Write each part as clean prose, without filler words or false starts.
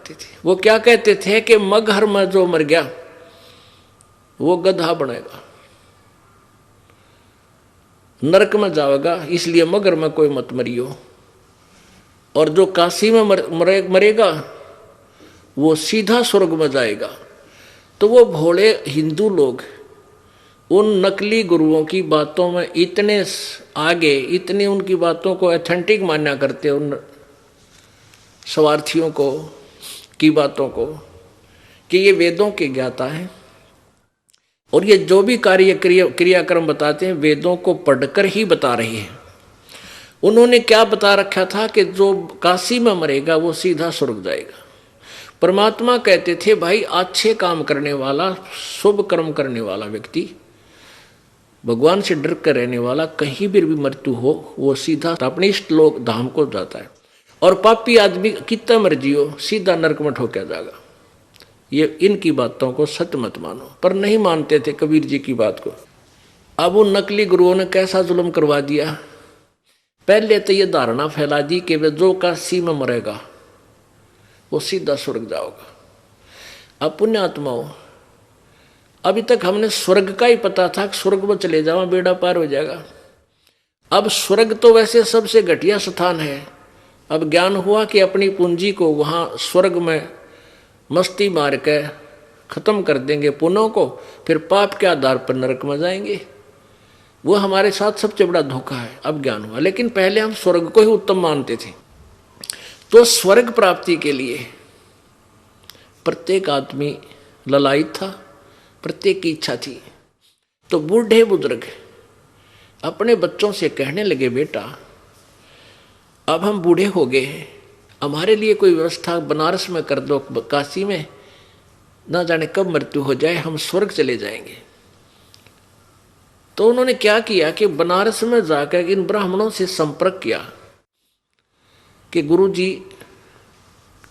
करते थे। वो क्या कहते थे कि मगहर में जो मर गया वो गधा बनेगा, नरक में जाएगा, इसलिए मगर में कोई मत मरियो। और जो काशी में मरेगा वो सीधा स्वर्ग में जाएगा। तो वो भोले हिंदू लोग उन नकली गुरुओं की बातों में इतने आगे, इतनी उनकी बातों को ऑथेंटिक मान्या करते, उन स्वार्थियों को की बातों को, कि ये वेदों के ज्ञाता हैं और ये जो भी क्रियाक्रम बताते हैं वेदों को पढ़कर ही बता रही है। उन्होंने क्या बता रखा था कि जो काशी में मरेगा वो सीधा स्वर्ग जाएगा। परमात्मा कहते थे भाई अच्छे काम करने वाला, शुभ कर्म करने वाला व्यक्ति, भगवान से डर कर रहने वाला, कहीं भी मृत्यु हो वो सीधा अपने इष्ट लोक धाम को जाता है। और पापी आदमी कितना मर्जी हो सीधा नरक में ठोका जाएगा। ये इनकी बातों को सत्य मत मानो, पर नहीं मानते थे कबीर जी की बात को। अब उन नकली गुरुओं ने कैसा जुल्म करवा दिया। पहले तो ये धारणा फैला दी कि वे जो काशी में मरेगा वो सीधा स्वर्ग जाओगा। अब पुण्यात्माओं, अभी तक हमने स्वर्ग का ही पता था कि स्वर्ग में चले जाओ बेड़ा पार हो जाएगा। अब स्वर्ग तो वैसे सबसे घटिया स्थान है। अब ज्ञान हुआ कि अपनी पूंजी को वहाँ स्वर्ग में मस्ती मार के खत्म कर देंगे पुण्यों को, फिर पाप के आधार पर नरक में जाएंगे। वो हमारे साथ सबसे बड़ा धोखा है। अब ज्ञान हुआ, लेकिन पहले हम स्वर्ग को ही उत्तम मानते थे। तो स्वर्ग प्राप्ति के लिए प्रत्येक आदमी ललायित था, प्रत्येक की इच्छा थी। तो बूढ़े बुजुर्ग अपने बच्चों से कहने लगे, बेटा अब हम बूढ़े हो गए हैं, हमारे लिए कोई व्यवस्था बनारस में कर दो, काशी में, ना जाने कब मृत्यु हो जाए, हम स्वर्ग चले जाएंगे। तो उन्होंने क्या किया कि बनारस में जाकर इन ब्राह्मणों से संपर्क किया कि गुरुजी,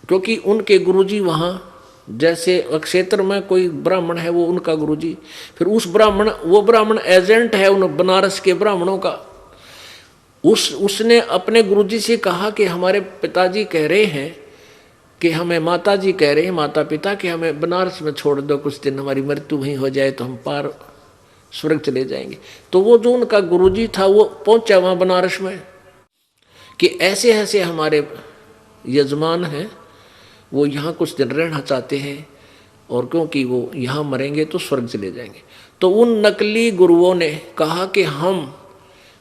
क्योंकि उनके गुरुजी वहाँ, जैसे क्षेत्र में कोई ब्राह्मण है वो उनका गुरुजी, फिर उस ब्राह्मण, वो ब्राह्मण एजेंट है उन बनारस के ब्राह्मणों का। उसने अपने गुरुजी से कहा कि हमारे पिताजी कह रहे हैं कि हमें, माताजी कह रहे हैं, माता पिता, कि हमें बनारस में छोड़ दो कुछ दिन, हमारी मृत्यु वहीं हो जाए तो हम पार स्वर्ग चले जाएंगे। तो वो जो उनका गुरुजी था वो पहुंचा वहाँ बनारस में कि ऐसे ऐसे हमारे यजमान हैं, वो यहाँ कुछ दिन रहना चाहते हैं और क्योंकि वो यहाँ मरेंगे तो स्वर्ग चले जाएंगे। तो उन नकली गुरुओं ने कहा कि हम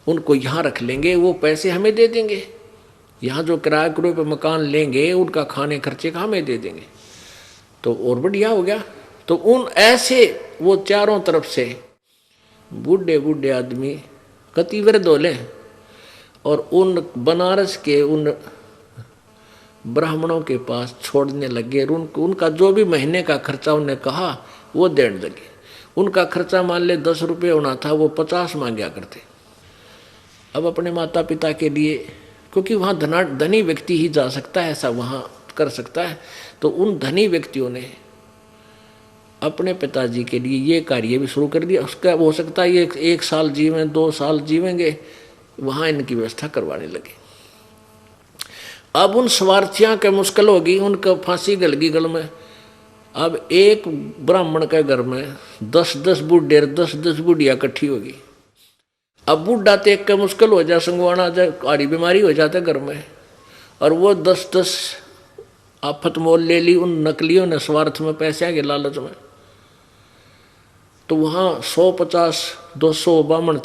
उनको यहाँ रख लेंगे, वो पैसे हमें दे देंगे, यहाँ जो किराए के पे मकान लेंगे उनका खाने खर्चे का हमें दे देंगे, तो और बढ़िया हो गया। तो उन ऐसे वो चारों तरफ से बूढ़े बूढ़े आदमी कति वृद्ध होले और उन बनारस के उन ब्राह्मणों के पास छोड़ने लगे। उनका जो भी महीने का खर्चा उन्हें कहा वो देने लगे। उनका खर्चा मान ले 10 रुपये होना था, वो 50 मांगा करते। अब अपने माता पिता के लिए, क्योंकि वहाँ धनी व्यक्ति ही जा सकता है, ऐसा वहाँ कर सकता है, तो उन धनी व्यक्तियों ने अपने पिताजी के लिए ये कार्य भी शुरू कर दिया। उसका हो सकता है ये 1 साल जीवें, 2 साल जीवेंगे, वहाँ इनकी व्यवस्था करवाने लगे। अब उन स्वार्थियों के मुश्किल होगी, उनका फांसी गल गई गल में। अब एक ब्राह्मण के घर में 10-10 बूढ़े, 10-10 बुढ़िया इकट्ठी होगी। अब बूढ़ा देख के मुश्किल हो जाए, संगवाना जाए, आड़ी बीमारी हो जाता घर में, और वो 10-10 आफत मोल ले ली उन नकलियों ने स्वार्थ में, पैसे के लालच में। तो वहाँ 150-200 ब्राह्मण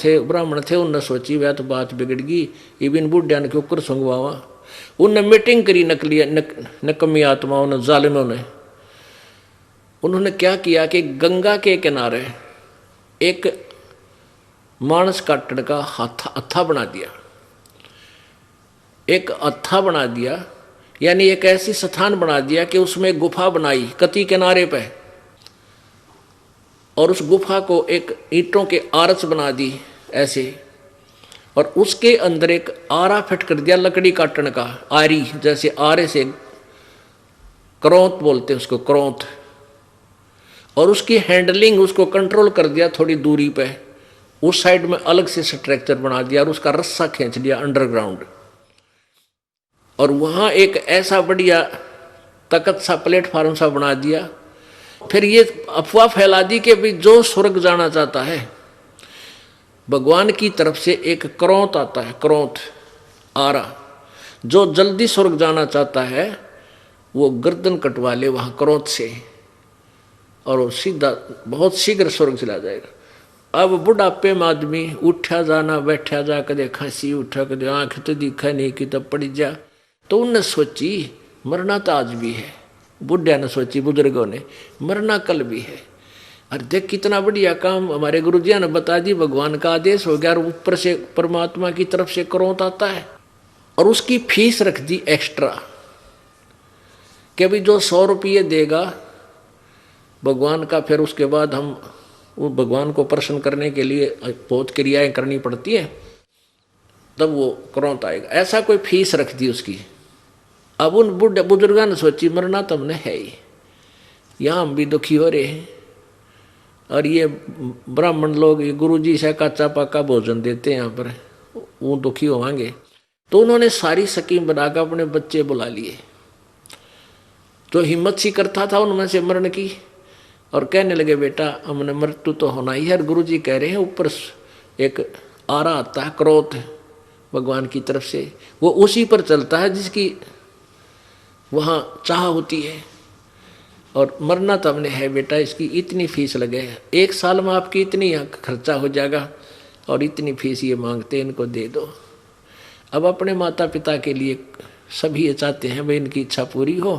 थे। उनने सोची वह तो बात बिगड़ गई, इबिन बुढ़िया ने क्यों कर संगवावा। उनने मीटिंग करी नकमी आत्माओं ने, जालिमों ने। उन्होंने क्या किया कि गंगा के किनारे एक मानस काटने का हत्था बना दिया, एक हत्था बना दिया, यानी एक ऐसी स्थान बना दिया कि उसमें गुफा बनाई कती किनारे पे, और उस गुफा को एक ईंटों के आरस बना दी ऐसे, और उसके अंदर एक आरा फिट कर दिया लकड़ी काटने का, आरी, जैसे आरे से करौंत बोलते हैं उसको, करौंत, और उसकी हैंडलिंग, उसको कंट्रोल कर दिया थोड़ी दूरी पे। उस साइड में अलग से स्ट्रक्चर बना दिया और उसका रस्सा खींच दिया अंडरग्राउंड। और वहाँ एक ऐसा बढ़िया तख्त सा प्लेटफार्म सा बना दिया। फिर ये अफवाह फैला दी कि भाई जो स्वर्ग जाना चाहता है, भगवान की तरफ से एक क्रोंत आता है, क्रोंत आरा, जो जल्दी स्वर्ग जाना चाहता है वो गर्दन कटवा ले वहाँ क्रोंत से, और वो सीधा बहुत शीघ्र स्वर्ग चला जाएगा। अब बुढ़ापे में आदमी उठा जाना बैठा जा, कदे खांसी उठा, कदे आँख तो दिखा नहीं कि तब पड़ जा, तो उनने सोची मरना तो आज भी है, बुढ़िया ने सोची, बुजुर्गों ने, मरना कल भी है। अरे देख कितना बढ़िया काम हमारे गुरुजिया ने बता दी, भगवान का आदेश हो गया और ऊपर से परमात्मा की तरफ से क्रोंत आता है। और उसकी फीस रख दी एक्स्ट्रा कि अभी जो 100 रुपये देगा भगवान का, फिर उसके बाद हम वो भगवान को प्रसन्न करने के लिए बहुत क्रियाएं करनी पड़ती हैं, तब वो क्रोंत आएगा, ऐसा कोई फीस रख दी उसकी। अब उन बुजुर्गों ने सोची मरना तो हमने है ही, यहाँ हम भी दुखी हो रहे हैं और ये ब्राह्मण लोग ये गुरुजी से कच्चा पक्का भोजन देते हैं यहाँ पर, वो दुखी होंगे। तो उन्होंने सारी स्कीम बनाकर अपने बच्चे बुला लिए, जो हिम्मत सी करता था उनमें से मरण की, और कहने लगे बेटा हमने मृत्यु तो होना ही है, गुरुजी कह रहे हैं ऊपर एक आरा आता है क्रोध भगवान की तरफ से, वो उसी पर चलता है जिसकी वहाँ चाह होती है, और मरना तो हमने है बेटा, इसकी इतनी फीस लगे, 1 साल में आपकी इतनी खर्चा हो जाएगा और इतनी फीस ये मांगते, इनको दे दो। अब अपने माता पिता के लिए सभी ये चाहते हैं भाई इनकी इच्छा पूरी हो,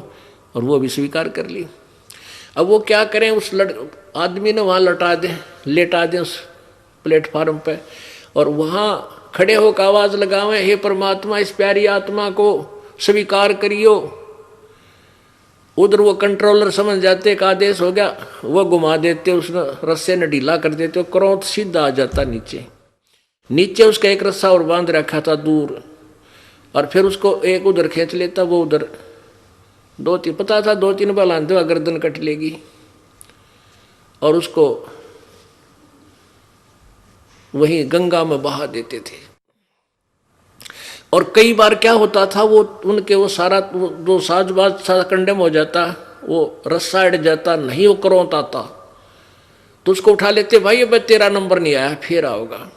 और वो भी स्वीकार कर ली। अब वो क्या करें, उस आदमी ने वहाँ लेटा दें उस प्लेटफार्म पे, और वहाँ खड़े होकर आवाज़ लगावें, हे परमात्मा इस प्यारी आत्मा को स्वीकार करियो। उधर वो कंट्रोलर समझ जाते का आदेश हो गया, वो घुमा देते, उसने रस्से ने ढीला कर देते, क्रोध सीधा आ जाता नीचे। नीचे उसका एक रस्सा और बांध रखा था दूर, और फिर उसको एक उधर खींच लेता, वो उधर 2-3 पता था 2-3 बार आंधे हुआ गर्दन कट लेगी, और उसको वहीं गंगा में बहा देते थे। और कई बार क्या होता था, वो उनके वो सारा जो साजबाज सारा कंडेम हो जाता, वो रस्सा अड़ जाता, नहीं वो क्रोंत आता, तो उसको उठा लेते, भाई अब तेरा नंबर नहीं आया, फिर आओगा,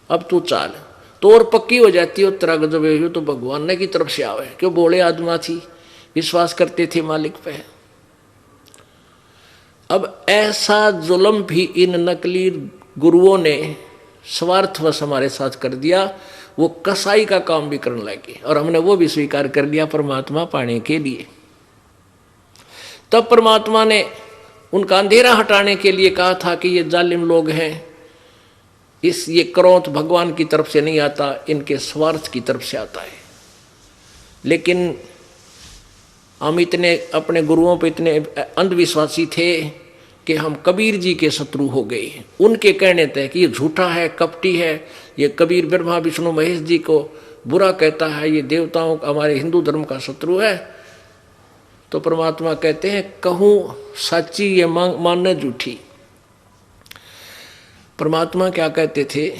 अब तू चाल, तो और पक्की हो जाती है तेरा गजब, तो भगवान ने की तरफ से आवे, क्यों बोले आत्मा थी, विश्वास करते थे मालिक पे। अब ऐसा जुल्म भी इन नकली गुरुओं ने स्वार्थवश हमारे साथ कर दिया, वो कसाई का काम भी करने लगे, और हमने वो भी स्वीकार कर लिया परमात्मा पाने के लिए। तब परमात्मा ने उनका अंधेरा हटाने के लिए कहा था कि ये जालिम लोग हैं, ये क्रोध भगवान की तरफ से नहीं आता, इनके स्वार्थ की तरफ से आता है। लेकिन हम इतने अपने गुरुओं पे इतने अंधविश्वासी थे कि हम कबीर जी के शत्रु हो गए। उनके कहने थे कि ये झूठा है, कपटी है, ये कबीर ब्रह्मा विष्णु महेश जी को बुरा कहता है, ये देवताओं हमारे हिंदू धर्म का शत्रु है। तो परमात्मा कहते हैं कहूँ सच्ची ये मानना झूठी। परमात्मा क्या कहते थे,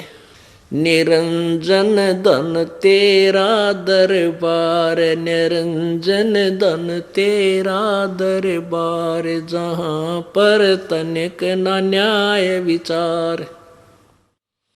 निरंजन धन तेरा दरबार, निरंजन धन तेरा दरबार, जहाँ पर तनिक न न्याय विचार।